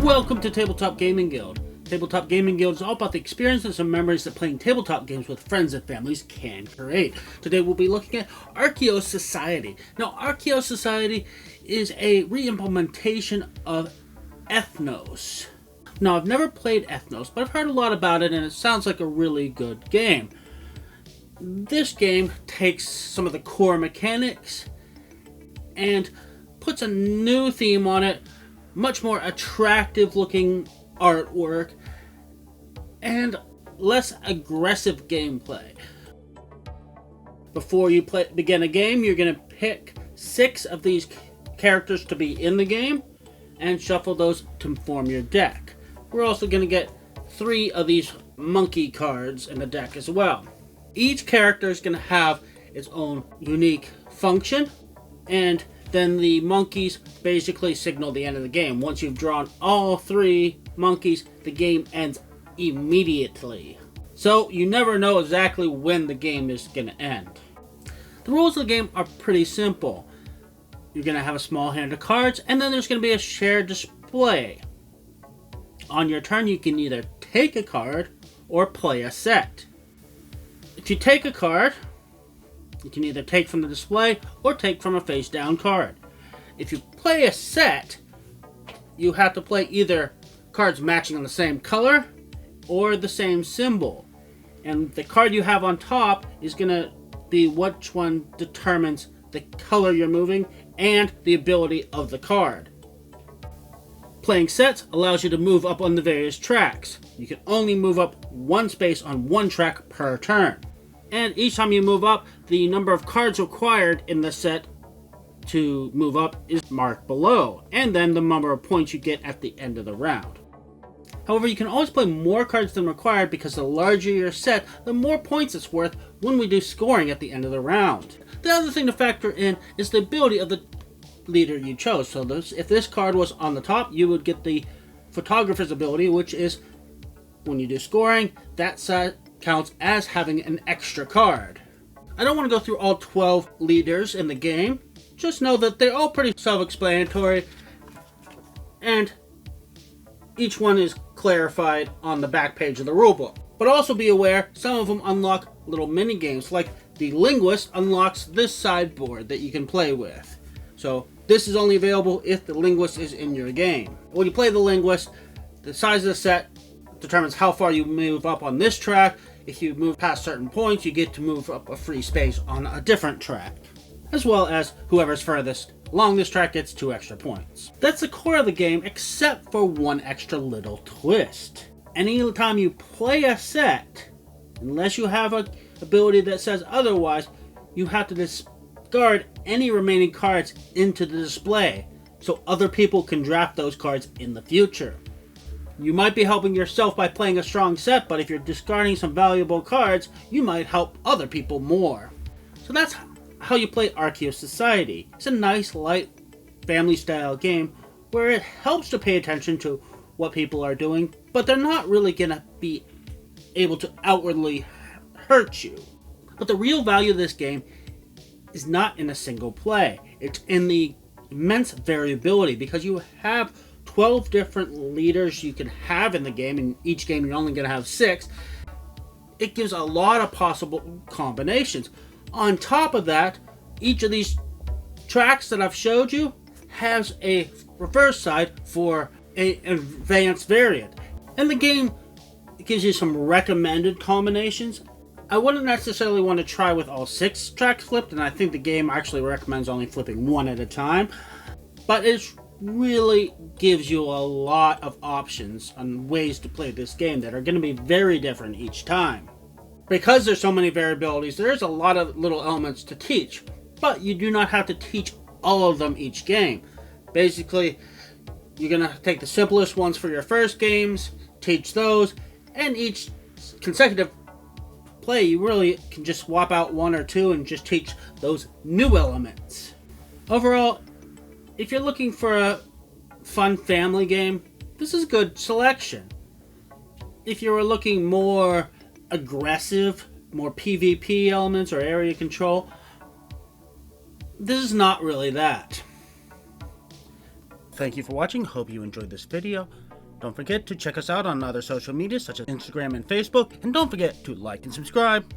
Welcome to Tabletop Gaming Guild. Tabletop Gaming Guild is all about the experiences and memories that playing tabletop games with friends and families can create. Today we'll be looking at Archeos Society. Now, Archeos Society is a re-implementation of Ethnos. Now, I've never played Ethnos, but I've heard a lot about it and it sounds like a really good game. This game takes some of the core mechanics and puts a new theme on it, much more attractive looking artwork, and less aggressive gameplay. Before you begin a game, you're going to pick 6 of these characters to be in the game and shuffle those to form your deck. We're also going to get 3 of these monkey cards in the deck as well. Each character is going to have its own unique function, and then the monkeys basically signal the end of the game. Once you've drawn all 3 monkeys, the game ends immediately. So you never know exactly when the game is going to end. The rules of the game are pretty simple. You're going to have a small hand of cards, and then there's going to be a shared display. On your turn, you can either take a card or play a set. If you take a card, you can either take from the display or take from a face down card. If you play a set, you have to play either cards matching on the same color or the same symbol. And the card you have on top is going to be which one determines the color you're moving and the ability of the card. Playing sets allows you to move up on the various tracks. You can only move up 1 space on 1 track per turn. And each time you move up, the number of cards required in the set to move up is marked below, and then the number of points you get at the end of the round. However, you can always play more cards than required because the larger your set, the more points it's worth when we do scoring at the end of the round. The other thing to factor in is the ability of the leader you chose. So if this card was on the top, you would get the photographer's ability, which is when you do scoring, that set counts as having an extra card. I don't want to go through all 12 leaders in the game. Just know that they're all pretty self-explanatory, and each one is clarified on the back page of the rulebook. But also be aware, some of them unlock little mini games, like the linguist unlocks this sideboard that you can play with. So this is only available if the linguist is in your game. When you play the linguist, the size of the set determines how far you move up on this track. If you move past certain points, you get to move up a free space on a different track. As well as whoever's furthest along this track gets 2 extra points. That's the core of the game, except for one extra little twist. Anytime you play a set, unless you have an ability that says otherwise, you have to discard any remaining cards into the display, so other people can draft those cards in the future. You might be helping yourself by playing a strong set, but if you're discarding some valuable cards, you might help other people more. So that's how you play Archeos Society. It's a nice, light, family-style game where it helps to pay attention to what people are doing, but they're not really going to be able to outwardly hurt you. But the real value of this game is not in a single play. It's in the immense variability, because you have 12 different leaders you can have in the game. In each game, you're only going to have 6. It gives a lot of possible combinations. On top of that, each of these tracks that I've showed you has a reverse side for an advanced variant. And the game gives you some recommended combinations. I wouldn't necessarily want to try with all 6 tracks flipped, and I think the game actually recommends only flipping 1 at a time. But it really gives you a lot of options on ways to play this game that are going to be very different each time. Because there's so many variabilities, there's a lot of little elements to teach, but you do not have to teach all of them each game. Basically, you're going to take the simplest ones for your first games, teach those, and each consecutive play, you really can just swap out 1 or 2 and just teach those new elements. Overall, if you're looking for a fun family game, this is a good selection. If you were looking more aggressive, more PvP elements or area control, this is not really that. Thank you for watching. Hope you enjoyed this video. Don't forget to check us out on other social media such as Instagram and Facebook. And don't forget to like and subscribe.